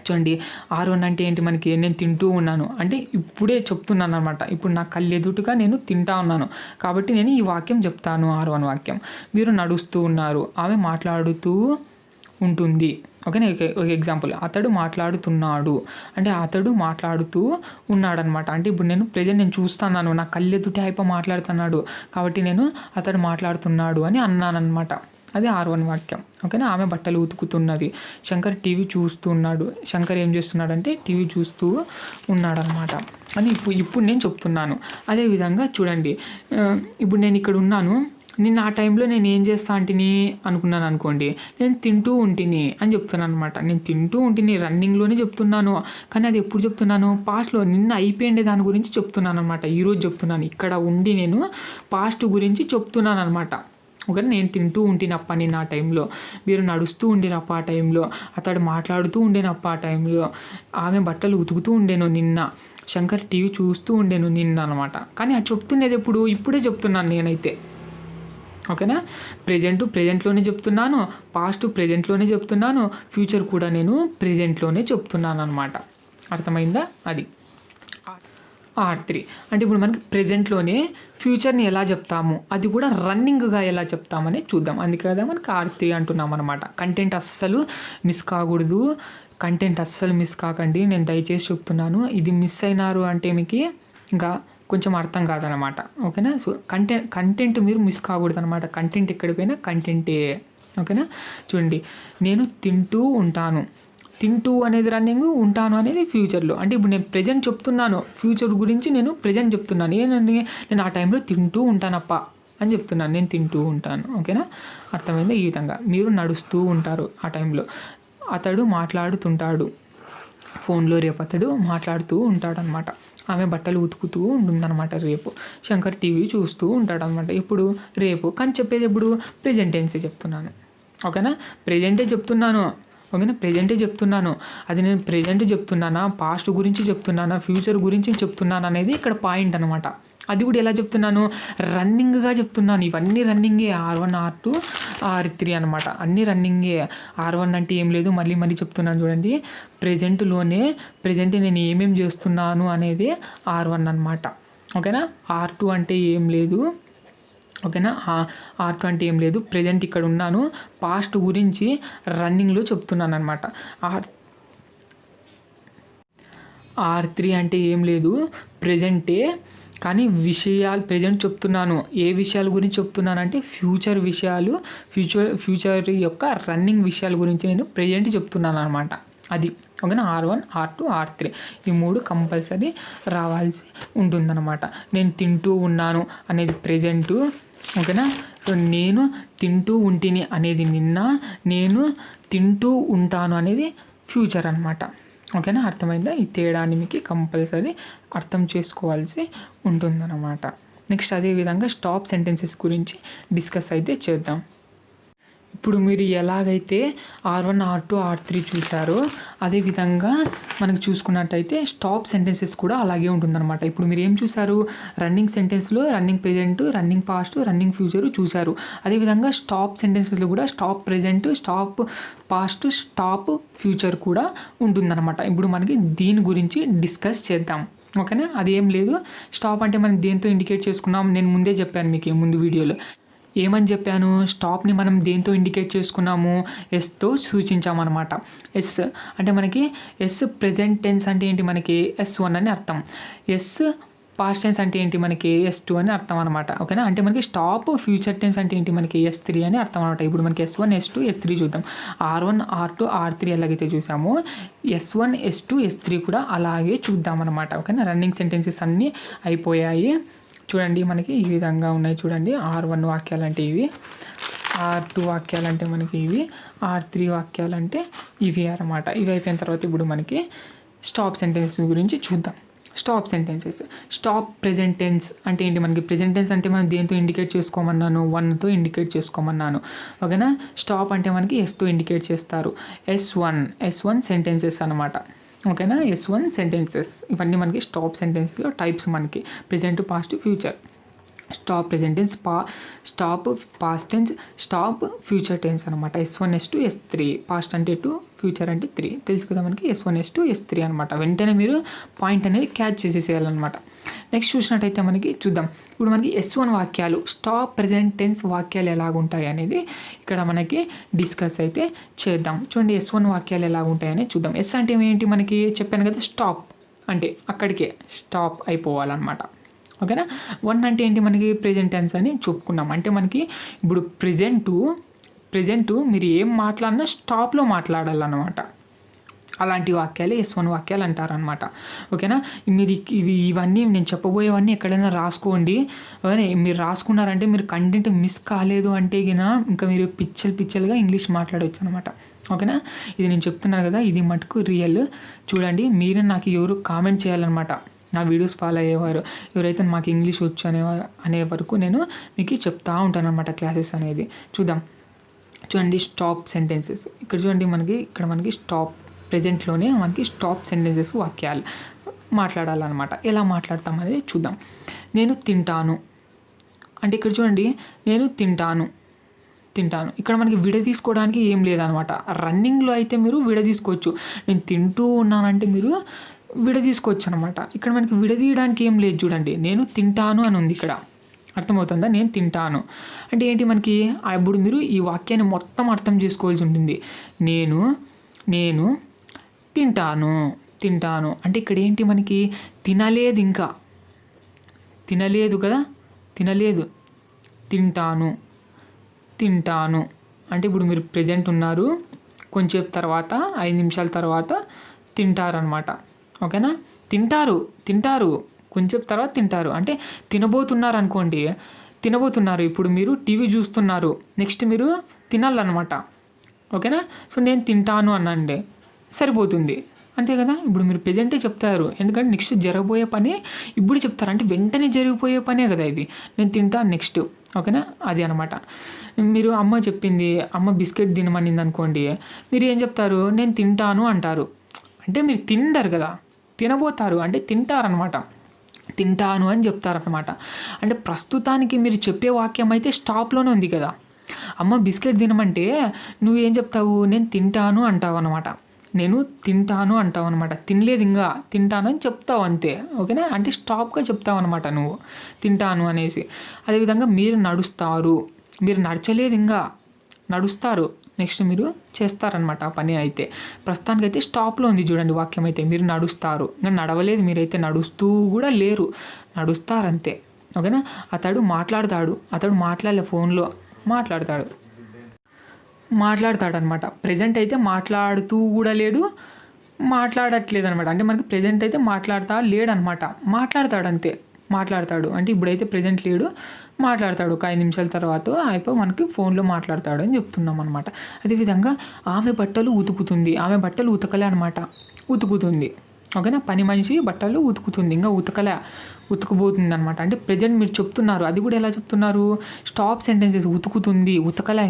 చూడండి R1 అంటే ఏంటి నేను తింటూ ఉన్నాను అంటే ఇప్పుడే చెప్తున్నాను అనమాట. ఇప్పుడు నా కళ్ళు ఎదుటుగా నేను తింటా ఉన్నాను కాబట్టి నేను ఈ వాక్యం చెప్తాను. R1 వాక్యం. మీరు నడుస్తూ ఉన్నారు, ఆమె మాట్లాడుతూ ఉంటుంది. ఓకేనా. ఒక ఎగ్జాంపుల్, అతడు మాట్లాడుతున్నాడు అంటే అతడు మాట్లాడుతూ ఉన్నాడనమాట. అంటే ఇప్పుడు నేను ప్రెజెంట్ నేను చూస్తున్నాను, నా కళ్ళెదుటే మాట్లాడుతున్నాడు కాబట్టి నేను అతడు మాట్లాడుతున్నాడు అని అన్నానమాట. అది R1 వాక్యం. ఓకేనా. ఆమె బట్టలు ఉతుకుతున్నది. శంకర్ టీవీ చూస్తున్నాడు. శంకర్ ఏం చేస్తున్నాడంటే టీవీ చూస్తూ ఉన్నాడనమాట అని ఇప్పుడు నేను చెప్తున్నాను. అదేవిధంగా చూడండి, ఇప్పుడు నేను ఇక్కడ ఉన్నాను. నేను ఆ టైంలో నేను ఏం చేస్తా అంటిని అనుకున్నాను అనుకోండి, నేను తింటూ ఉంటిని అని చెప్తున్నాను అనమాట. నేను తింటూ ఉంటిని రన్నింగ్లోనే చెప్తున్నాను, కానీ అది ఎప్పుడు చెప్తున్నాను, పాస్ట్లో నిన్న అయిపోయిండే దాని గురించి చెప్తున్నాను అనమాట. ఈరోజు చెప్తున్నాను, ఇక్కడ ఉండి నేను పాస్ట్ గురించి చెప్తున్నాను అనమాట. ఓకే, నేను తింటూ ఉంటినప్ప నేను ఆ టైంలో, మీరు నడుస్తూ ఉండినప్ప ఆ టైంలో, అతడు మాట్లాడుతూ ఉండేనప్ప ఆ టైంలో, ఆమె బట్టలు ఉతుకుతూ ఉండేను నిన్న, శంకర్ టీవీ చూస్తూ ఉండేను నిన్న అనమాట. కానీ అది చెప్తున్నది ఎప్పుడు, ఇప్పుడే చెప్తున్నాను నేనైతే. ఓకేనా. ప్రెజెంట్లోనే చెప్తున్నాను, పాస్ట్ ప్రెజెంట్లోనే చెప్తున్నాను, ఫ్యూచర్ కూడా నేను ప్రెజెంట్లోనే చెప్తున్నాను అనమాట. అర్థమైందా? అది R3 అంటే ఇప్పుడు మనకి ప్రెజెంట్లోనే ఫ్యూచర్ని ఎలా చెప్తాము, అది కూడా రన్నింగ్గా ఎలా చెప్తామని చూద్దాం. అందుకే కదా మనకి R3 అంటున్నాం అనమాట. కంటెంట్ అస్సలు మిస్ కాకూడదు, కంటెంట్ అస్సలు మిస్ కాకండి, నేను దయచేసి చెప్తున్నాను. ఇది మిస్ అయినారు అంటే మీకు ఇంకా కొంచెం అర్థం కాదనమాట. ఓకేనా. సో కంటెంట్ మీరు మిస్ కాకూడదు అనమాట. కంటెంట్ ఎక్కడ పోయినా కంటెంటే. ఓకేనా. చూడండి, నేను తింటూ ఉంటాను. తింటూ అనేది రన్నింగ్, ఉంటాను అనేది ఫ్యూచర్లో. అంటే ఇప్పుడు నేను ప్రెజెంట్ చెప్తున్నాను, ఫ్యూచర్ గురించి నేను ప్రెజెంట్ చెప్తున్నాను. ఏంటంటే నేను ఆ టైంలో తింటూ ఉంటానప్ప అని చెప్తున్నాను, నేను తింటూ ఉంటాను. ఓకేనా. అర్థమైంది. ఈ విధంగా మీరు నడుస్తూ ఉంటారు ఆ టైంలో, అతడు మాట్లాడుతుంటాడు ఫోన్లో, రేపు అతడు మాట్లాడుతూ ఉంటాడనమాట. ఆమె బట్టలు ఉతుకుతూ ఉంటుందన్నమాట రేపు. శంకర్ టీవీ చూస్తూ ఉంటాడనమాట. ఇప్పుడు రేపు, కానీ చెప్పేది ఎప్పుడు ప్రెజెంట్ టెన్సే చెప్తున్నాను. ఓకేనా. ప్రెజెంటే చెప్తున్నాను. ఓకేనా. ప్రెజెంటే చెప్తున్నాను. అది నేను ప్రెజెంట్ చెప్తున్నానా, పాస్ట్ గురించి చెప్తున్నానా, ఫ్యూచర్ గురించి చెప్తున్నాను అనేది ఇక్కడ పాయింట్ అనమాట. అది కూడా ఎలా చెప్తున్నాను, రన్నింగ్గా చెప్తున్నాను. ఇవన్నీ రన్నింగే, R1 R2 R3 అనమాట. అన్నీ రన్నింగే. R1 అంటే ఏం లేదు, మళ్ళీ చెప్తున్నాను చూడండి, ప్రెజెంట్ నేను ఏమేమి చేస్తున్నాను అనేది R1 అనమాట. ఓకేనా. R2 అంటే ఏం లేదు. ఓకేనా. R2 అంటే ఏం లేదు, ప్రెజెంట్ ఇక్కడ ఉన్నాను, పాస్ట్ గురించి రన్నింగ్లో చెప్తున్నాను అనమాట. R3 అంటే ఏం లేదు, ప్రెజెంటే, కానీ ప్రెజెంట్ చెప్తున్నాను. ఏ విషయాల గురించి చెప్తున్నానంటే ఫ్యూచర్ విషయాలు, ఫ్యూచర్ యొక్క రన్నింగ్ విషయాల గురించి నేను ప్రెజెంట్ చెప్తున్నాను అనమాట. అది. ఓకేనా. R1 R2 R3 ఈ 3 కంపల్సరీ రావాల్సి ఉంటుందన్నమాట. నేను తింటూ ఉన్నాను అనేది ప్రెజెంటు. ఓకేనా. సో నేను తింటూ ఉంటిని అనేది నిన్న, నేను తింటూ ఉంటాను అనేది ఫ్యూచర్ అనమాట. ఓకేనా. అర్థమైందా? ఈ తేడాన్ని మీకు కంపల్సరీ అర్థం చేసుకోవాల్సి ఉంటుందన్నమాట. నెక్స్ట్ అదేవిధంగా స్టాప్ సెంటెన్సెస్ గురించి డిస్కస్ అయితే చేద్దాం. ఇప్పుడు మీరు ఎలాగైతే R1 R2 R3 చూసారో అదేవిధంగా మనకు చూసుకున్నట్టయితే స్టాప్ సెంటెన్సెస్ కూడా అలాగే ఉంటుందన్నమాట. ఇప్పుడు మీరు ఏం చూసారు, రన్నింగ్ సెంటెన్స్లో running present, running past, running future చూసారు. అదేవిధంగా స్టాప్ సెంటెన్సెస్లో కూడా stop present, stop past, stop future కూడా ఉంటుందన్నమాట. ఇప్పుడు మనకి దీని గురించి డిస్కస్ చేద్దాం. ఓకేనా. అదేం లేదు, స్టాప్ అంటే మనం దేంతో ఇండికేట్ చేసుకున్నాం, నేను ముందే చెప్పాను మీకు ముందు వీడియోలో. ఏమని చెప్పాను, స్టాప్ని మనం దేంతో ఇండికేట్ చేసుకున్నాము, ఎస్తో సూచించామన్నమాట. ఎస్ అంటే మనకి ప్రెజెంట్ టెన్స్ అంటే ఏంటి, మనకి S1 అని అర్థం. పాస్ట్ టెన్స్ అంటే ఏంటి, మనకి S2 అని అర్థం అనమాట. ఓకేనా. అంటే మనకి స్టాప్ ఫ్యూచర్ టెన్స్ అంటే ఏంటి, మనకి S3 అని అర్థం అనమాట. ఇప్పుడు మనకి S1 S2 S3 చూద్దాం. R1 R2 R3 ఎలాగైతే చూసామో S1 S2 S3 కూడా అలాగే చూద్దాం అనమాట. ఓకేనా. రన్నింగ్ సెంటెన్సెస్ అన్నీ అయిపోయాయి. చూడండి, మనకి ఈ విధంగా ఉన్నాయి. చూడండి, R1 వాక్యాలు అంటే ఇవి, R2 వాక్యాలు అంటే మనకి ఇవి, R3 వాక్యాలు అంటే ఇవి అన్నమాట. ఇవి అయిపోయిన తర్వాత ఇప్పుడు మనకి స్టాప్ సెంటెన్సెస్ గురించి చూద్దాం. Stop sentences. Stop present tense అంటే ఏంటి, మనకి ప్రెజెంట్ టెన్స్ అంటే మనం దేంతో ఇండికేట్ చేసుకోమన్నాను, 1తో ఇండికేట్ చేసుకోమన్నాను. ఓకేనా. స్టాప్ అంటే మనకి Sతో ఇండికేట్ చేస్తారు. S1 సెంటెన్సెస్ అనమాట. ఓకేనా. S1 sentences. ఇవన్నీ మనకి స్టాప్ సెంటెన్సెస్లో టైప్స్, మనకి present, past, future. Stop present tense, stop past tense, stop future tense అనమాట. S1 S2 S3. పాస్ట్ అంటే 2, ఫ్యూచర్ అంటే 3. తెలుసు కదా మనకి S1 S2 S3 అనమాట. వెంటనే మీరు పాయింట్ అనేది క్యాచ్ చేసేసేయాలన్నమాట. నెక్స్ట్ చూసినట్టయితే మనకి చూద్దాం. ఇప్పుడు మనకి S1 వాక్యాలు, స్టాప్ ప్రెజెంట్ టెన్స్ వాక్యాలు ఎలాగుంటాయి అనేది ఇక్కడ మనకి డిస్కస్ అయితే చేద్దాం. చూడండి, S1 వాక్యాలు ఎలాగుంటాయని చూద్దాం. S అంటే ఏంటి, మనకి చెప్పాను కదా, స్టాప్ అంటే అక్కడికే స్టాప్ అయిపోవాలన్నమాట. ఓకేనా. 1 అంటే ఏంటి, మనకి ప్రెజెంట్ టెన్స్ అని చెప్పుకున్నాం. అంటే మనకి ఇప్పుడు ప్రెజెంట్ మీరు ఏం మాట్లాడినా స్టాప్లో మాట్లాడాలన్నమాట. అలాంటి వాక్యాలు S1 వాక్యాలు అంటారనమాట. ఓకేనా? మీరు ఇవన్నీ నేను చెప్పబోయేవన్నీ ఎక్కడైనా రాసుకోండి. మీరు రాసుకున్నారంటే మీరు కంటెంట్ మిస్ కాలేదు అంటే ఇంకా మీరు పిచ్చలుగా ఇంగ్లీష్ మాట్లాడవచ్చు అనమాట. ఓకేనా? ఇది నేను చెప్తున్నాను కదా, ఇది మటుకు రియల్. చూడండి, మీరు నాకు ఎవరు కామెంట్ చేయాలన్నమాట. నా వీడియోస్ ఫాలో అయ్యేవారు ఎవరైతే మాకు ఇంగ్లీష్ వచ్చు అనే వరకు నేను మీకు చెప్తా ఉంటాను అనమాట క్లాసెస్ అనేది. చూడండి స్టాప్ సెంటెన్సెస్. ఇక్కడ మనకి స్టాప్, ప్రెజెంట్లోనే మనకి స్టాప్ సెంటెన్సెస్ వాక్యాలు మాట్లాడాలన్నమాట. ఎలా మాట్లాడతాం అనేది చూద్దాం. నేను తింటాను అంటే ఇక్కడ చూడండి, నేను తింటాను. ఇక్కడ మనకి విడదీసుకోవడానికి ఏం లేదనమాట. రన్నింగ్లో అయితే మీరు విడదీసుకోవచ్చు. నేను తింటూ ఉన్నానంటే మీరు విడదీసుకోవచ్చు అనమాట. ఇక్కడ మనకి విడదీయడానికి ఏం లేదు. చూడండి, నేను తింటాను అని ఉంది ఇక్కడ. అర్థమవుతుందా? నేను తింటాను అంటే ఏంటి మనకి. అప్పుడు మీరు ఈ వాక్యాన్ని మొత్తం అర్థం చేసుకోవాల్సి ఉంటుంది. నేను తింటాను అంటే ఇక్కడ ఏంటి మనకి, తినలేదు కదా, తింటాను అంటే ఇప్పుడు మీరు ప్రెజెంట్ ఉన్నారు, కొంచెం తర్వాత 5 నిమిషాల తర్వాత తింటారనమాట. ఓకేనా? తింటారు కొంచెం తర్వాత తింటారు అంటే తినబోతున్నారు అనుకోండి. ఇప్పుడు మీరు టీవీ చూస్తున్నారు, నెక్స్ట్ మీరు తినాలన్నమాట. ఓకేనా? సో నేను తింటాను అనండి, సరిపోతుంది. అంతే కదా? ఇప్పుడు మీరు ప్రెజెంటే చెప్తారు, ఎందుకంటే నెక్స్ట్ జరగబోయే పని ఇప్పుడు చెప్తారు. అంటే వెంటనే జరిగిపోయే పనే కదా ఇది. నేను తింటాను నెక్స్ట్. ఓకేనా? అది అనమాట. మీరు అమ్మ చెప్పింది, అమ్మ బిస్కెట్ తినమనింది అనుకోండి, మీరు ఏం చెప్తారు, నేను తింటాను అంటారు. అంటే మీరు తింటారు కదా, తినబోతారు అంటే తింటారనమాట. తింటాను అని చెప్తారనమాట. అంటే ప్రస్తుతానికి మీరు చెప్పే వాక్యం అయితే స్టాప్లోనే ఉంది కదా. అమ్మ బిస్కెట్ తినమంటే నువ్వేం చెప్తావు, నేను తింటాను అంటావు అనమాట. తినలేదు ఇంకా, తింటాను అని చెప్తావు అంతే. ఓకేనా? అంటే స్టాప్గా చెప్తావు అనమాట నువ్వు తింటాను అనేసి. అదేవిధంగా మీరు నడుస్తారు, మీరు నడచలేదు ఇంకా, నడుస్తారు, నెక్స్ట్ మీరు చేస్తారనమాట ఆ పని. అయితే ప్రస్తుతానికైతే స్టాప్లో ఉంది చూడండి వాక్యం అయితే. మీరు నడుస్తారు, ఇంకా నడవలేదు, మీరైతే నడుస్తూ కూడా లేరు, నడుస్తారంతే. ఓకేనా? అతడు మాట్లాడలే, ఫోన్లో మాట్లాడతాడనమాట. ప్రెజెంట్ అయితే మాట్లాడుతూ కూడా లేడు, మాట్లాడట్లేదు అనమాట. అంటే మనకి ప్రెజెంట్ అయితే మాట్లాడుతా లేడనమాట, మాట్లాడతాడు అంటే ఇప్పుడైతే ప్రెజెంట్ లేడు, మాట్లాడతాడు. ఒక 5 నిమిషాల తర్వాత మనకి ఫోన్లో మాట్లాడతాడు అని చెప్తున్నాం అనమాట. అదేవిధంగా ఆమె బట్టలు ఉతుకుతుంది, ఆమె బట్టలు ఉతకలే అనమాట, ఉతుకుతుంది. ఓకేనా? పని మనిషి బట్టలు ఉతుకుతుంది, ఇంకా ఉతుకుబోతుంది అనమాట. అంటే ప్రెజెంట్ మీరు చెప్తున్నారు, అది కూడా ఎలా చెప్తున్నారు, స్టాప్ సెంటెన్సెస్. ఉతకలే,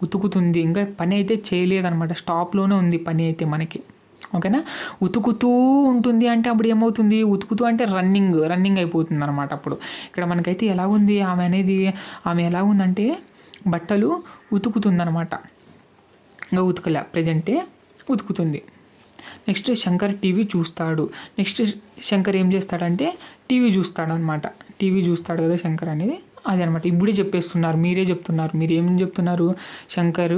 ఉతుకుతుంది, ఇంకా పని అయితే చేయలేదన్నమాట, స్టాప్లోనే ఉంది పని అయితే మనకి. ఓకేనా? ఉతుకుతూ ఉంటుంది అంటే అప్పుడు ఏమవుతుంది, ఉతుకుతూ అంటే రన్నింగ్ అయిపోతుంది అనమాట. అప్పుడు ఇక్కడ మనకైతే ఎలా ఉంది, ఆమె ఎలా ఉందంటే బట్టలు ఉతుకుతుందనమాట, ఇంకా ఉతకలే, ప్రెజెంటే ఉతుకుతుంది. నెక్స్ట్ శంకర్ టీవీ చూస్తాడు. నెక్స్ట్ శంకర్ ఏం చేస్తాడంటే టీవీ చూస్తాడు అనమాట. టీవీ చూస్తాడు కదా శంకర్ అనేది, అది అనమాట. ఇప్పుడే చెప్పేస్తున్నారు, మీరే చెప్తున్నారు. మీరు ఏం చెప్తున్నారు, శంకర్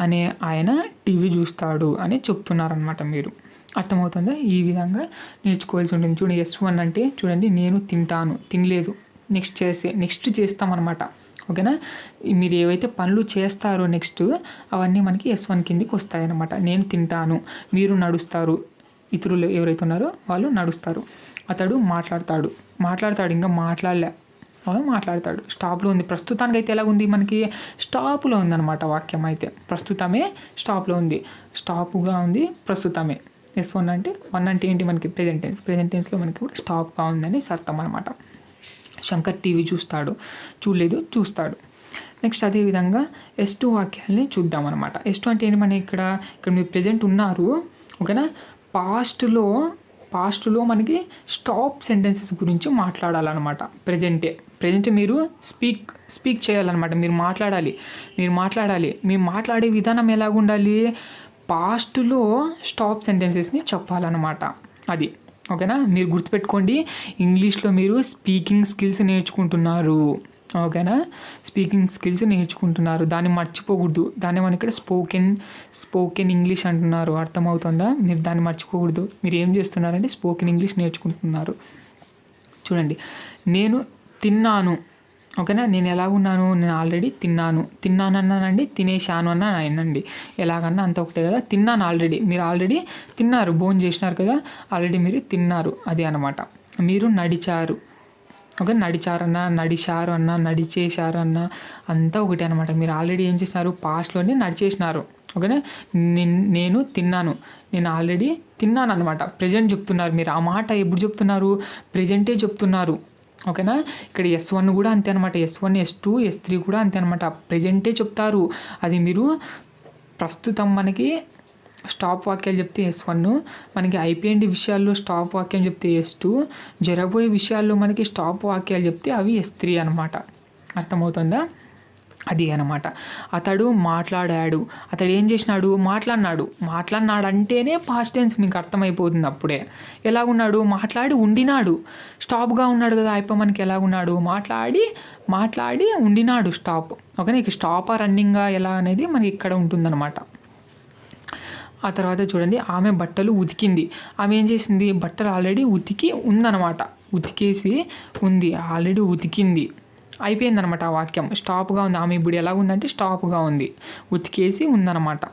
అనే ఆయన టీవీ చూస్తాడు అని చెప్తున్నారనమాట మీరు. అర్థమవుతుందా? ఈ విధంగా నేర్చుకోవాల్సి ఉంటుంది. చూడండి, S1 అంటే చూడండి, నేను తింటాను, తినలేదు, నెక్స్ట్ చేస్తామన్నమాట. ఓకేనా? మీరు ఏవైతే పనులు చేస్తారో నెక్స్ట్ అవన్నీ మనకి S1 కిందికి వస్తాయన్నమాట. నేను తింటాను, మీరు నడుస్తారు, ఇతరులు ఎవరైతే ఉన్నారో వాళ్ళు నడుస్తారు. అతడు మాట్లాడతాడు, ఇంకా మాట్లాడతాడు, స్టాప్లో ఉంది. ప్రస్తుతానికి అయితే ఎలా ఉంది మనకి, స్టాప్లో ఉందన్నమాట వాక్యం అయితే. ప్రస్తుతమే స్టాప్లో ఉంది, స్టాప్గా ఉంది, ప్రస్తుతమే. S1 అంటే 1 అంటే ఏంటి మనకి, ప్రెజెంట్ టెన్స్లో మనకి కూడా స్టాప్గా ఉందని అర్థం అనమాట. శంకర్ టీవీ చూడలేదు, చూస్తాడు. నెక్స్ట్ అదేవిధంగా S2 వాక్యాలని చూద్దాం అనమాట. S2 అంటే ఏంటి, మన ఇక్కడ మీరు ప్రెజెంట్ ఉన్నారు. ఓకేనా? పాస్ట్లో మనకి స్టాప్ సెంటెన్సెస్ గురించి మాట్లాడాలన్నమాట. ప్రెజెంట్ మీరు స్పీక్ చేయాలన్నమాట. మీరు మాట్లాడాలి. మీరు మాట్లాడే విధానం ఎలాగుండాలి, పాస్ట్లో స్టాప్ సెంటెన్సెస్ని చెప్పాలన్నమాట. అది ఓకేనా? మీరు గుర్తుపెట్టుకోండి, ఇంగ్లీష్లో మీరు స్పీకింగ్ స్కిల్స్ నేర్చుకుంటున్నారు. ఓకేనా? స్పీకింగ్ స్కిల్స్ నేర్చుకుంటున్నారు, దాన్ని మర్చిపోకూడదు. దాన్ని మనం ఇక్కడ స్పోకెన్ ఇంగ్లీష్ అంటున్నారు. అర్థమవుతుందా? మీరు దాన్ని మర్చిపోకూడదు. మీరు ఏం చేస్తున్నారంటే స్పోకెన్ ఇంగ్లీష్ నేర్చుకుంటున్నారు. చూడండి, నేను తిన్నాను ఓకేనా. నేను ఎలాగున్నాను, నేను ఆల్రెడీ తిన్నాను అన్నానండి, తినేశాను అన్నా అనండి, ఎలాగన్నా అంత ఒకటే కదా. తిన్నాను ఆల్రెడీ, మీరు ఆల్రెడీ తిన్నారు, భోజనం చేసినారు కదా, ఆల్రెడీ మీరు తిన్నారు, అది అనమాట. మీరు నడిచారు, ఓకే, నడిచారన్నా, నడిచారు అన్నా, నడిచేశారు అన్నా అంతా ఒకటే అనమాట. మీరు ఆల్రెడీ ఏం చేసినారు, పాస్ట్లోనే నడిచేసినారు, ఓకేనా. నేను తిన్నాను, నేను ఆల్రెడీ తిన్నాను అనమాట. ప్రజెంట్ చెప్తున్నారు మీరు. ఆ మాట ఎప్పుడు చెప్తున్నారు, ప్రజెంటే చెప్తున్నారు, ఓకేనా. ఇక్కడ S1 కూడా అంతే అనమాట, S1 S2 S3 కూడా అంతే అనమాట, ప్రజెంటే చెప్తారు. అది మీరు ప్రస్తుతం మనకి స్టాప్ వాక్యాలు చెప్తే S1, మనకి అయిపోయింది విషయాల్లో స్టాప్ వాక్యం చెప్తే S2, జరగబోయే విషయాల్లో మనకి స్టాప్ వాక్యాలు చెప్తే అవి S3 అనమాట. అర్థమవుతుందా? అది అనమాట. అతడు మాట్లాడాడు, అతడు ఏం చేసినాడు, మాట్లాడినాడు అంటేనే పాస్ట్ టెన్స్ మీకు అర్థమైపోతుంది అప్పుడే. ఎలాగున్నాడు, మాట్లాడి ఉండినాడు, స్టాప్గా ఉన్నాడు కదా. అయిపో మనకి ఎలాగున్నాడు, మాట్లాడి ఉండినాడు, స్టాప్, ఓకే. ఇక స్టాపా రన్నింగా ఎలా అనేది మనకి ఇక్కడ ఉంటుందన్నమాట. ఆ తర్వాత చూడండి, ఆమె బట్టలు ఉతికింది. ఆమె ఏం చేసింది, బట్టలు ఆల్రెడీ ఉతికి ఉందన్నమాట, ఉతికేసి ఉంది, ఆల్రెడీ ఉతికింది, అయిపోయిందనమాట. ఆ వాక్యం స్టాప్గా ఉంది. ఆమె ఇప్పుడు ఎలా ఉందంటే స్టాప్గా ఉంది, ఉతికేసి ఉందన్నమాట.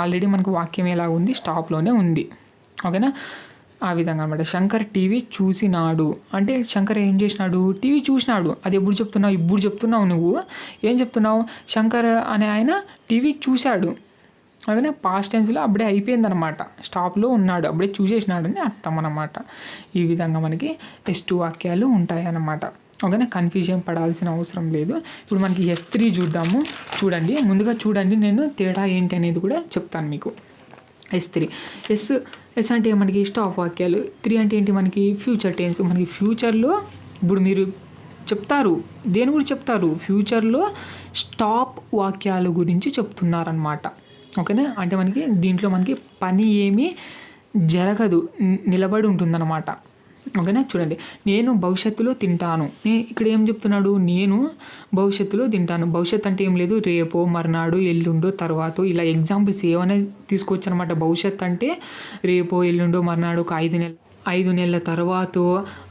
ఆల్రెడీ మనకు వాక్యం ఎలా ఉంది, స్టాప్లోనే ఉంది, ఓకేనా. ఆ విధంగా అనమాట. శంకర్ టీవీ చూసినాడు అంటే శంకర్ ఏం చేసినాడు, టీవీ చూసినాడు. అది ఎప్పుడు చెప్తున్నావు, ఇప్పుడు చెప్తున్నావు. నువ్వు ఏం చెప్తున్నావు, శంకర్ అనే ఆయన టీవీ చూశాడు, అదే పాస్ట్ టెన్స్లో అప్పుడే అయిపోయిందనమాట, స్టాప్లో ఉన్నాడు, అప్పుడే చూసేసినాడని అర్థం అనమాట. ఈ విధంగా మనకి S2 వాక్యాలు ఉంటాయి అన్నమాట, ఓకేనా. కన్ఫ్యూజన్ పడాల్సిన అవసరం లేదు. ఇప్పుడు మనకి S3 చూద్దాము. చూడండి, ముందుగా చూడండి, నేను తేడా ఏంటి అనేది కూడా చెప్తాను మీకు. S3 ఎస్ అంటే మనకి స్టాప్ వాక్యాలు, 3 అంటే ఏంటి, మనకి ఫ్యూచర్ టెన్స్. మనకి ఫ్యూచర్లో ఇప్పుడు మీరు చెప్తారు, దేని గురించి చెప్తారు, ఫ్యూచర్లో స్టాప్ వాక్యాల గురించి చెప్తున్నారనమాట, ఓకేనా. అంటే మనకి దీంట్లో మనకి పని ఏమీ జరగదు, నిలబడి ఉంటుందన్నమాట, ఓకేనా. చూడండి, నేను భవిష్యత్తులో తింటాను. ఇక్కడ ఏం చెప్తున్నాడు, నేను భవిష్యత్తులో తింటాను. భవిష్యత్తు అంటే ఏం లేదు, రేపో, మర్నాడు, ఎల్లుండో, తర్వాత, ఇలా ఎగ్జాంపుల్స్ ఏమైనా తీసుకోవచ్చు అనమాట. భవిష్యత్తు అంటే రేపో, ఎల్లుండో, మర్నాడు, ఒక 5 నెలల తర్వాత,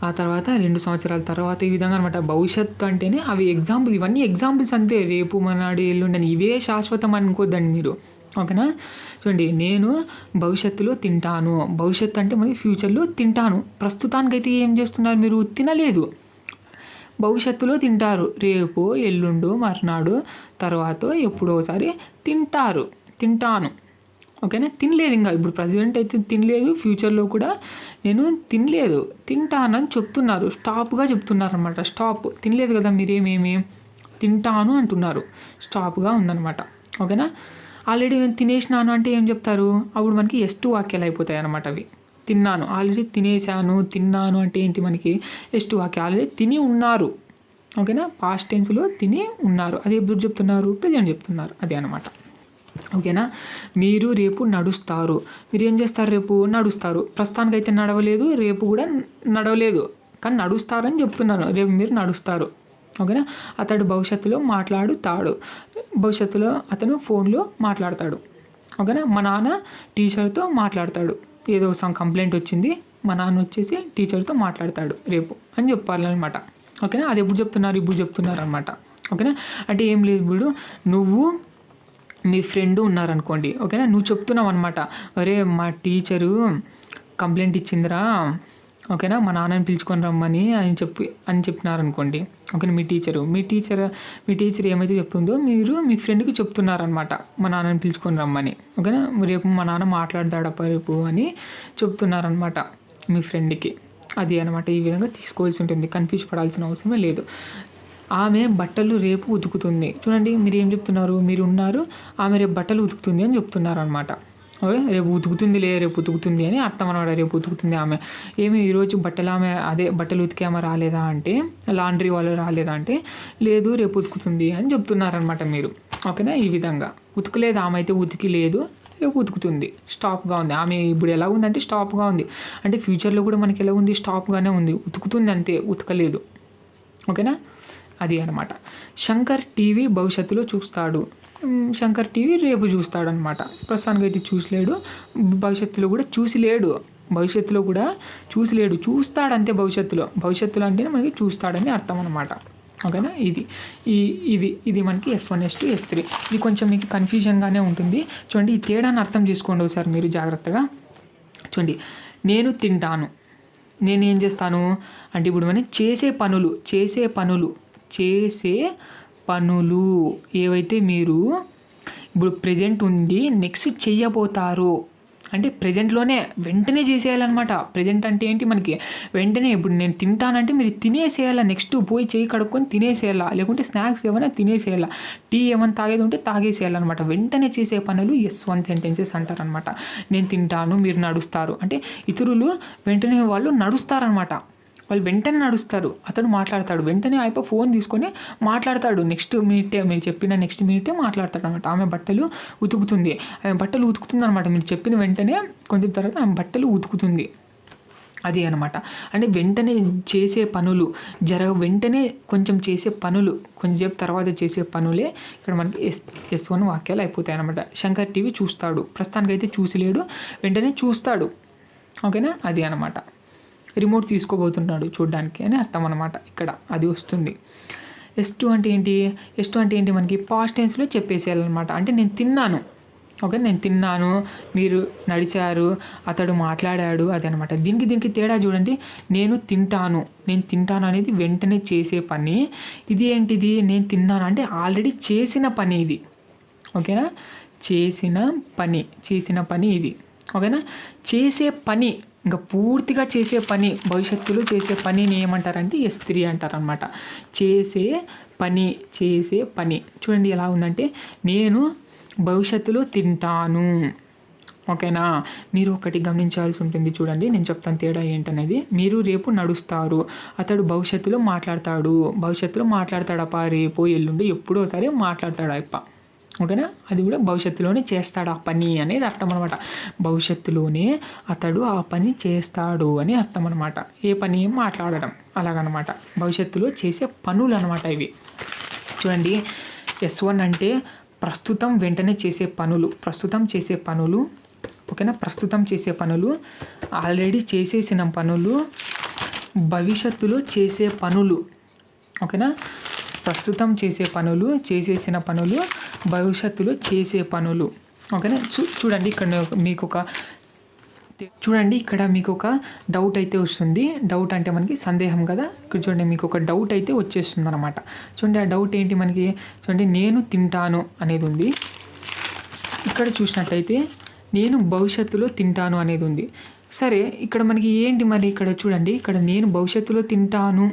ఆ తర్వాత 2 సంవత్సరాల తర్వాత, ఈ విధంగా అనమాట. భవిష్యత్తు అంటేనే అవి ఎగ్జాంపుల్, ఇవన్నీ ఎగ్జాంపుల్స్ అంతే. రేపు, మర్నాడు, ఎల్లుండి అని ఇవే శాశ్వతం అనుకోద్దండి మీరు, ఓకేనా. చూడండి, నేను భవిష్యత్తులో తింటాను. భవిష్యత్తు అంటే మనకి ఫ్యూచర్లో తింటాను. ప్రస్తుతానికైతే ఏం చేస్తున్నారు మీరు, తినలేదు. భవిష్యత్తులో తింటారు, రేపు, ఎల్లుండు, మర్నాడు, తర్వాత ఎప్పుడోసారి తింటాను, ఓకేనా. తినలేదు ఇంకా, ఇప్పుడు ప్రజెంట్ అయితే తినలేదు, ఫ్యూచర్లో కూడా నేను తినలేదు, తింటానని చెప్తున్నారు, స్టాప్గా చెప్తున్నారు అనమాట. స్టాప్, తినలేదు కదా మీరేమేమి, తింటాను అంటున్నారు, స్టాప్గా ఉందన్నమాట, ఓకేనా. ఆల్రెడీ నేను తినేసినాను అంటే ఏం చెప్తారు, అప్పుడు మనకి S2 వాక్యాలు అయిపోతాయి అన్నమాట. అవి తిన్నాను, ఆల్రెడీ తినేసాను, తిన్నాను అంటే ఏంటి, మనకి S2 వాక్యాలు. ఆల్రెడీ తిని ఉన్నారు, ఓకేనా, పాస్ట్ టెన్స్లో తిని ఉన్నారు. అది ఎప్పుడు చెప్తున్నారు, ప్రజెంట్ చెప్తున్నారు, అదే అనమాట, ఓకేనా. మీరు రేపు నడుస్తారు. మీరు ఏం చేస్తారు, రేపు నడుస్తారు. ప్రస్తుతానికైతే నడవలేదు, రేపు కూడా నడవలేదు, కానీ నడుస్తారని చెప్తున్నాను, రేపు మీరు నడుస్తారు, ఓకేనా. అతడు భవిష్యత్తులో మాట్లాడుతాడు. భవిష్యత్తులో అతను ఫోన్లో మాట్లాడతాడు, ఓకేనా. మా నాన్న టీచర్తో మాట్లాడతాడు. ఏదో కంప్లైంట్ వచ్చింది, మా నాన్న వచ్చేసి టీచర్తో మాట్లాడతాడు రేపు అని చెప్పాలన్నమాట, ఓకేనా. అది ఎప్పుడు చెప్తున్నారు, ఇప్పుడు చెప్తున్నారు అనమాట, ఓకేనా. అంటే ఏం లేదు, ఇప్పుడు నువ్వు మీ ఫ్రెండ్ ఉన్నారనుకోండి, ఓకేనా. నువ్వు చెప్తున్నావు అనమాట, అరే మా టీచరు కంప్లైంట్ ఇచ్చిందిరా, ఓకేనా, మా నాన్నని పిలుచుకొని రమ్మని చెప్పినారనుకోండి, ఓకేనా. మీ టీచర్ ఏమైతే చెప్తుందో మీరు మీ ఫ్రెండ్కి చెప్తున్నారనమాట, మా నాన్నని పిలుచుకొని రమ్మని, ఓకేనా. రేపు మా నాన్న మాట్లాడతాడప్ప రేపు అని చెప్తున్నారనమాట మీ ఫ్రెండ్కి, అది అనమాట. ఈ విధంగా తీసుకోవాల్సి ఉంటుంది, కన్ఫ్యూజ్ పడాల్సిన అవసరమే లేదు. ఆమె బట్టలు రేపు ఉతుకుతుంది. చూడండి, మీరు ఏం చెప్తున్నారు, మీరు ఉన్నారు, ఆమె రేపు బట్టలు ఉతుకుతుంది అని చెప్తున్నారు అనమాట, ఓకే. రేపు ఉతుకుతుంది అని అర్థం అనమాట. రేపు ఉతుకుతుంది ఆమె. ఏమి ఈరోజు బట్టలు ఉతికే ఆమె రాలేదా అంటే, లాండ్రీ వాళ్ళు రాలేదా అంటే, లేదు రేపు ఉతుకుతుంది అని చెప్తున్నారనమాట మీరు, ఓకేనా. ఈ విధంగా ఉతకలేదు, ఆమె అయితే ఉతికి లేదు, రేపు ఉతుకుతుంది, స్టాప్గా ఉంది. ఆమె ఇప్పుడు ఎలా ఉందంటే స్టాప్గా ఉంది, అంటే ఫ్యూచర్లో కూడా మనకి ఎలా ఉంది, స్టాప్గానే ఉంది, ఉతుకుతుంది అంతే, ఉతకలేదు, ఓకేనా. అది అనమాట. శంకర్ టీవీ భవిష్యత్తులో చూస్తాడు. శంకర్ టీవీ రేపు చూస్తాడనమాట. ప్రస్తుతానికి అయితే చూసలేడు, భవిష్యత్తులో కూడా చూస్తాడంతే. భవిష్యత్తులో అంటేనే మనకి చూస్తాడని అర్థం అనమాట, ఓకేనా. ఇది మనకి S1 S2 S3. ఇది కొంచెం మీకు కన్ఫ్యూజన్గానే ఉంటుంది. చూడండి ఈ తేడాన్ని అర్థం చేసుకోండి ఒకసారి మీరు జాగ్రత్తగా. చూడండి నేను తింటాను, నేను ఏం చేస్తాను అంటే ఇప్పుడు మనం చేసే పనులు ఏవైతే మీరు ఇప్పుడు ప్రెజెంట్ ఉంది నెక్స్ట్ చెయ్యబోతారో అంటే ప్రెజెంట్లోనే వెంటనే చేసేయాలన్నమాట. ప్రెజెంట్ అంటే ఏంటి మనకి వెంటనే. ఇప్పుడు నేను తింటానంటే మీరు తినేసేయాలా, నెక్స్ట్ పోయి చేయి కడుక్కొని తినేసేయాలా, లేకుంటే స్నాక్స్ ఏమైనా తినేసేయాలా, టీ ఏమైనా తాగేది ఉంటే తాగేసేయాలన్నమాట. వెంటనే చేసే పనులు S1 సెంటెన్సెస్ అంటారనమాట. నేను తింటాను, మీరు నడుస్తారు అంటే ఇతరులు వెంటనే వాళ్ళు నడుస్తారనమాట. వాళ్ళు వెంటనే నడుస్తారు, అతడు మాట్లాడతాడు, వెంటనే అయిపో ఫోన్ తీసుకొని మాట్లాడతాడు. నెక్స్ట్ మినిటే మీరు చెప్పిన నెక్స్ట్ మినిటే మాట్లాడతాడు అనమాట. ఆమె బట్టలు ఉతుకుతుంది అనమాట. మీరు చెప్పిన వెంటనే కొంచెం తర్వాత ఆమె బట్టలు ఉతుకుతుంది. అది అనమాట. అంటే వెంటనే చేసే పనులు వెంటనే కొంచెం చేసే పనులు కొంచెం తర్వాత చేసే పనులే ఇక్కడ మనకి S1 వాక్యాలు అయిపోతాయి అనమాట. శంకర్ టీవీ చూస్తాడు, ప్రస్తుతానికైతే చూసిలేడు, వెంటనే చూస్తాడు. ఓకేనా, అది అనమాట. రిమోట్ తీసుకోబోతున్నాడు చూడడానికి అని అర్థం అనమాట. ఇక్కడ అది వస్తుంది. S2 అంటే ఏంటి మనకి పాస్ట్ టెన్స్లో చెప్పేసేయాలన్నమాట. అంటే నేను తిన్నాను, ఓకే, నేను తిన్నాను, మీరు నడిచారు, అతడు మాట్లాడాడు, అది అనమాట. దీనికి తేడా చూడండి. నేను తింటాను అనేది వెంటనే చేసే పని. ఇది ఏంటిది, నేను తిన్నాను అంటే ఆల్రెడీ చేసిన పని ఇది. ఓకేనా, చేసిన పని ఇది. ఓకేనా, చేసే పని ఇంకా పూర్తిగా చేసే పని, భవిష్యత్తులో చేసే పనిని ఏమంటారంటే S3 అంటారనమాట. చేసే పని చూడండి ఎలా ఉందంటే నేను భవిష్యత్తులో తింటాను. ఓకేనా, మీరు ఒకటి గమనించాల్సి ఉంటుంది. చూడండి నేను చెప్తాను తేడా ఏంటనేది. మీరు రేపు నడుస్తారు, అతడు భవిష్యత్తులో మాట్లాడతాడప్ప, రేపు ఎల్లుండి ఎప్పుడో ఒకసారి మాట్లాడతాడు అప్ప. ఓకేనా, అది కూడా భవిష్యత్తులోనే చేస్తాడు ఆ పని అనేది అర్థం అనమాట. భవిష్యత్తులోనే అతడు ఆ పని చేస్తాడు అని అర్థం అనమాట. ఏ పని మాట్లాడడం అలాగనమాట. భవిష్యత్తులో చేసే పనులు అనమాట ఇవి. చూడండి S1 అంటే ప్రస్తుతం వెంటనే చేసే పనులు. ఓకేనా, ప్రస్తుతం చేసే పనులు, ఆల్రెడీ చేసేసిన పనులు, భవిష్యత్తులో చేసే పనులు. ఓకేనా, ప్రస్తుతం చేసే పనులు, చేసేసిన పనులు, భవిష్యత్తులో చేసే పనులు. ఓకేనా, చూడండి ఇక్కడ మీకు ఒక డౌట్ అయితే వస్తుంది. డౌట్ అంటే మనకి సందేహం కదా. ఇక్కడ చూడండి మీకు ఒక డౌట్ అయితే వచ్చేస్తుంది అనమాట. చూడండి ఆ డౌట్ ఏంటి మనకి. చూడండి నేను తింటాను అనేది ఉంది. ఇక్కడ చూసినట్లయితే నేను భవిష్యత్తులో తింటాను అనేది ఉంది. సరే, ఇక్కడ మనకి ఏంటి మరి, ఇక్కడ చూడండి, ఇక్కడ నేను భవిష్యత్తులో తింటాను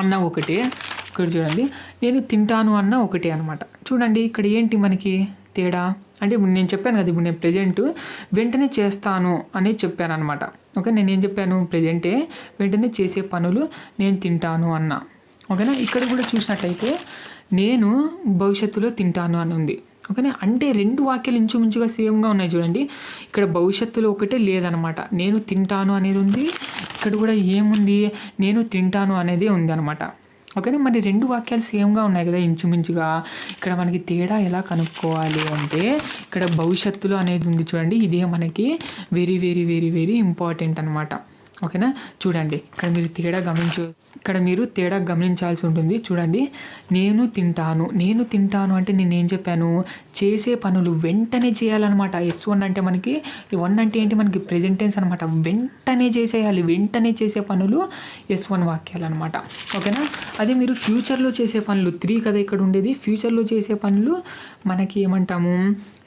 అన్న ఒకటే, ఇక్కడ చూడండి నేను తింటాను అన్న ఒకటే అనమాట. చూడండి ఇక్కడ ఏంటి మనకి తేడా అంటే నేను చెప్పాను కదా, ఇప్పుడు నేను ప్రెజెంట్ వెంటనే చేస్తాను అనేది చెప్పాను అనమాట. ఓకే, నేనేం చెప్పాను, ప్రెజెంటే వెంటనే చేసే పనులు నేను తింటాను అన్న. ఓకేనా, ఇక్కడ కూడా చూసినట్టయితే నేను భవిష్యత్తులో తింటాను అని ఉంది. ఓకేనా, అంటే రెండు వాక్యాలు ఇంచుమించుగా సేమ్గా ఉన్నాయి. చూడండి ఇక్కడ భవిష్యత్తులో ఒకటే లేదనమాట, నేను తింటాను అనేది ఉంది. ఇక్కడ కూడా ఏముంది, నేను తింటాను అనేది ఉంది అనమాట. ఓకేనా, మరి రెండు వాక్యాలు సేమ్గా ఉన్నాయి కదా ఇంచుమించుగా. ఇక్కడ మనకి తేడా ఎలా కనుక్కోవాలి అంటే ఇక్కడ భవిష్యత్తులో అనేది ఉంది చూడండి, ఇదే మనకి very very very very important అనమాట. ఓకేనా, చూడండి ఇక్కడ మీరు తేడా గమనించాల్సి ఉంటుంది. చూడండి నేను తింటాను అంటే నేనేం చెప్పాను, చేసే పనులు వెంటనే చేయాలన్నమాట. S1 అంటే మనకి 1 అంటే ఏంటి మనకి ప్రెజెంట్ టెన్స్ అనమాట. వెంటనే చేసేయాలి, వెంటనే చేసే పనులు S1 వాక్యాలు అనమాట. ఓకేనా, అదే మీరు ఫ్యూచర్లో చేసే పనులు 3 కదా ఇక్కడ ఉండేది. ఫ్యూచర్లో చేసే పనులు మనకి ఏమంటాము,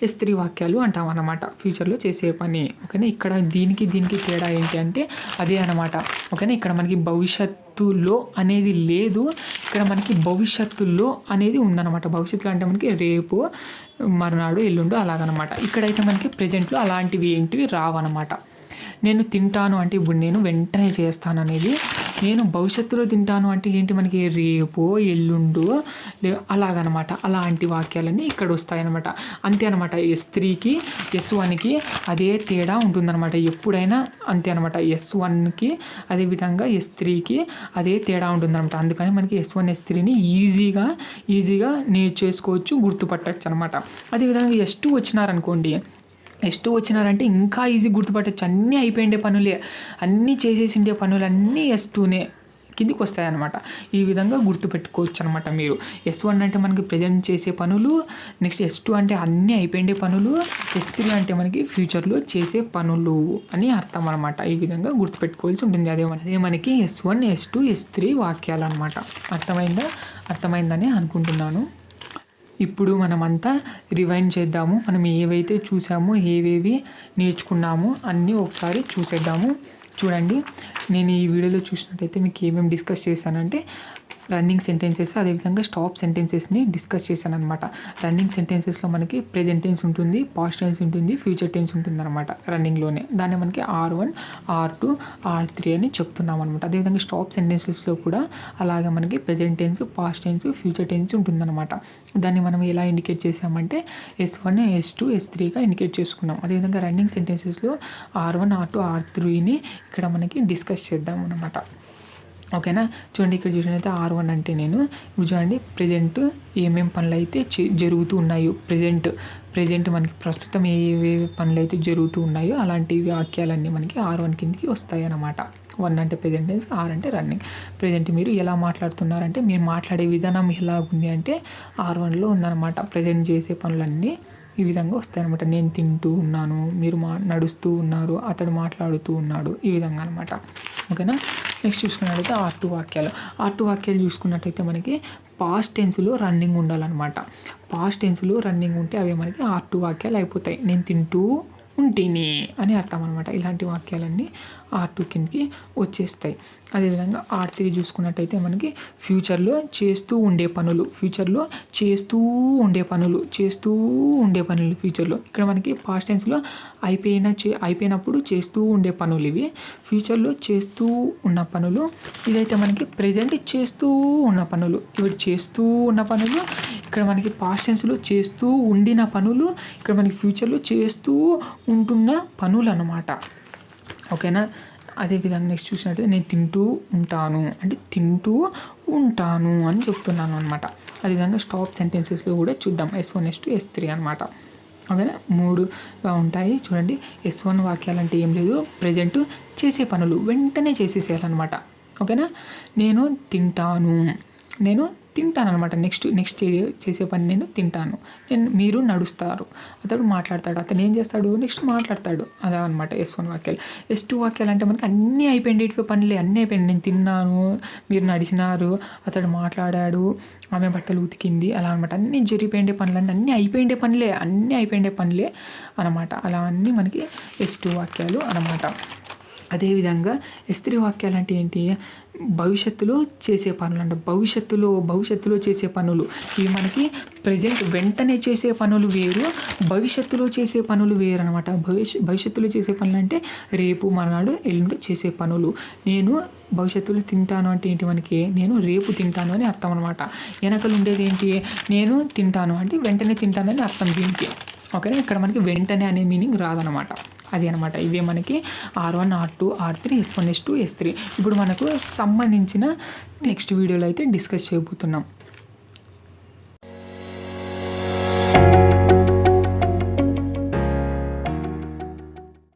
S3 వాక్యాలు అంటాం అన్నమాట, ఫ్యూచర్లో చేసే పని. ఓకేనా, ఇక్కడ దీనికి తేడా ఏంటి అంటే అదే అనమాట. ఓకేనా, ఇక్కడ మనకి భవిష్యత్తులో అనేది లేదు, ఇక్కడ మనకి భవిష్యత్తులో అనేది ఉందన్నమాట. భవిష్యత్తులో అంటే మనకి రేపు, మరునాడు, ఎల్లుండు అలాగనమాట. ఇక్కడైతే మనకి ప్రెజెంట్లో అలాంటివి ఏంటివి రావన్నమాట. నేను తింటాను అంటే ఇప్పుడు నేను వెంటనే చేస్తాను అనేది. నేను భవిష్యత్తులో తింటాను అంటే ఏంటి మనకి రేపు, ఎల్లుండు అలాగనమాట. అలాంటి వాక్యాలన్నీ ఇక్కడ వస్తాయన్నమాట. అంతే అనమాట. S3కి S1కి అదే తేడా ఉంటుందన్నమాట ఎప్పుడైనా. అంతే అనమాట, S1కి అదేవిధంగా S3కి అదే తేడా ఉంటుందన్నమాట. అందుకని మనకి S1 S3ని ఈజీగా నేర్చేసుకోవచ్చు, గుర్తుపట్టచ్చు అనమాట. అదేవిధంగా S2 వచ్చినారనుకోండి, వచ్చినారంటే ఇంకా ఈజీ గుర్తుపట్టచ్చు. అన్నీ అయిపోయిండే పనులే, అన్నీ చేసేసిండే పనులు అన్నీ S2నే. కిందికి వస్తాయి అన్నమాట. ఈ విధంగా గుర్తుపెట్టుకోవచ్చు అనమాట మీరు. S1 అంటే మనకి ప్రజెంట్ చేసే పనులు, నెక్స్ట్ S2 అంటే అన్నీ అయిపోయిండే పనులు, S3 అంటే మనకి ఫ్యూచర్లో చేసే పనులు అని అర్థం అనమాట. ఈ విధంగా గుర్తుపెట్టుకోవాల్సి ఉంటుంది. అదే మనకి S1, S2, S3 వాక్యాలు అనమాట. అర్థమైందని అనుకుంటున్నాను. ఇప్పుడు మనమంతా రివైండ్ చేద్దాము. మనం ఏవైతే చూసామో, ఏవేవి నేర్చుకున్నామో అన్నీ ఒకసారి చూసేద్దాము. చూడండి, నేను ఈ వీడియోలో చూసినట్టయితే మీకు ఏమేమి డిస్కస్ చేశానంటే రన్నింగ్ సెంటెన్సెస్, అదేవిధంగా స్టాప్ సెంటెన్సెస్ని డిస్కస్ చేశాను అనమాట. రన్నింగ్ సెంటెన్సెస్లో మనకి ప్రెజెంట్ టెన్స్ ఉంటుంది, పాస్ట్ టెన్స్ ఉంటుంది, ఫ్యూచర్ టెన్స్ ఉంటుంది అనమాట రన్నింగ్లోనే. దాన్ని మనకి R1, R2, R3 అని చెప్తున్నాం అనమాట. అదేవిధంగా స్టాప్ సెంటెన్సెస్లో కూడా అలాగే మనకి present tense, past tense, future tense ఉంటుందన్నమాట. దాన్ని మనం ఎలా ఇండికేట్ చేసామంటే S1, S2, S3గా ఇండికేట్ చేసుకున్నాం. అదేవిధంగా రన్నింగ్ సెంటెన్సెస్లో R1, R2, R3ని ఇక్కడ మనకి డిస్కస్ చేద్దాం అనమాట. ఓకేనా. చూడండి, ఇక్కడ చూసినట్లయితే R1 అంటే నేను ఇప్పుడు చూడండి ప్రజెంట్ ఏమేం పనులు అయితే జరుగుతూ ఉన్నాయో, ప్రజెంట్ మనకి ప్రస్తుతం ఏవే పనులు అయితే జరుగుతూ ఉన్నాయో అలాంటి వాక్యాలన్నీ మనకి R1 కిందకి వస్తాయి అన్నమాట. 1 అంటే ప్రెజెంట్ టెన్స్, R అంటే రన్నింగ్. ప్రజెంట్ మీరు ఎలా మాట్లాడుతున్నారంటే మీరు మాట్లాడే విధానం ఎలాగుంది అంటే R1లో ఉందన్నమాట. ప్రజెంట్ చేసే పనులన్నీ ఈ విధంగా వస్తాయన్నమాట. నేను తింటూ ఉన్నాను, మీరు నడుస్తూ ఉన్నారు, అతడు మాట్లాడుతూ ఉన్నాడు, ఈ విధంగా అనమాట. ఓకేనా. నెక్స్ట్ చూసుకున్నట్టయితే R2 వాక్యాలు చూసుకున్నట్టయితే మనకి పాస్ట్ టెన్స్లో రన్నింగ్ ఉండాలన్నమాట. పాస్ట్ టెన్స్లో రన్నింగ్ ఉంటే అవి మనకి R2 వాక్యాలు అయిపోతాయి. నేను తింటూ ఉంటిని అని అర్థం అనమాట. ఇలాంటి వాక్యాలన్నీ R2 కిందకి వచ్చేస్తాయి. అదేవిధంగా R3 చూసుకున్నట్టయితే మనకి ఫ్యూచర్లో చేస్తూ ఉండే పనులు, ఫ్యూచర్లో ఇక్కడ మనకి పాస్ట్ టెన్స్లో అయిపోయినప్పుడు చేస్తూ ఉండే పనులు ఇవి. ఫ్యూచర్లో చేస్తూ ఉన్న పనులు, ఇదైతే మనకి ప్రెజెంట్ చేస్తూ ఉన్న పనులు. ఇవి చేస్తూ ఉన్న పనులు, ఇక్కడ మనకి పాస్ట్ టెన్స్లో చేస్తూ ఉండిన పనులు, ఇక్కడ మనకి ఫ్యూచర్లో చేస్తూ ఉంటున్న పనులు అన్నమాట. ఓకేనా. అదేవిధంగా నెక్స్ట్ చూసినట్టు నేను తింటూ ఉంటాను అని చెప్తున్నాను అనమాట. అదేవిధంగా స్టాప్ సెంటెన్సెస్లో కూడా చూద్దాం. S1, S2, S3 అనమాట. ఓకేనా. 3గా ఉంటాయి. చూడండి, S1 వాక్యాలు అంటే ఏం లేదు, ప్రజెంట్ చేసే పనులు వెంటనే చేసేసేయాలన్నమాట. ఓకేనా. నేను తింటాను అనమాట. నెక్స్ట్ చేసే పని నేను తింటాను. మీరు నడుస్తారు, అతడు మాట్లాడతాడు, అతను ఏం చేస్తాడు, నెక్స్ట్ మాట్లాడతాడు. అదే అనమాట S1 వాక్యాలు. S2 వాక్యాలు అంటే మనకి అన్నీ అయిపోయిండేటివి పనులే, అన్నీ అయిపోయింది. నేను తిన్నాను, మీరు నడిచినారు, అతడు మాట్లాడాడు, ఆమె బట్టలు ఉతికింది, అలా అనమాట. అన్నీ జరిగిపోయిండే పనులన్నీ అన్నీ అయిపోయిండే పనులే అనమాట. అలా అన్నీ మనకి S2 వాక్యాలు అనమాట. అదేవిధంగా S3 వాక్యాలు అంటే ఏంటి, భవిష్యత్తులో చేసే పనులు అంట. భవిష్యత్తులో చేసే పనులు ఇవి మనకి ప్రజెంట్ వెంటనే చేసే పనులు వేరు, భవిష్యత్తులో చేసే పనులు వేరు అనమాట. భవిష్యత్తులో చేసే పనులు అంటే రేపు, మర్నాడు, ఎల్లుండి చేసే పనులు. నేను భవిష్యత్తులో తింటాను అంటే ఏంటి, మనకి నేను రేపు తింటాను అని అర్థం అనమాట. వెనకలు ఉండేది ఏంటి, నేను తింటాను అంటే వెంటనే తింటానని అర్థం దీనికి. ఓకేనా. ఇక్కడ మనకి వెంటనే అనే మీనింగ్ రాదనమాట. అది అనమాట. ఇవే మనకి R1, R2, R3, S1, S2, S3. ఇప్పుడు మనకు సంబంధించిన నెక్స్ట్ వీడియోలో అయితే డిస్కస్ చేయబోతున్నాం.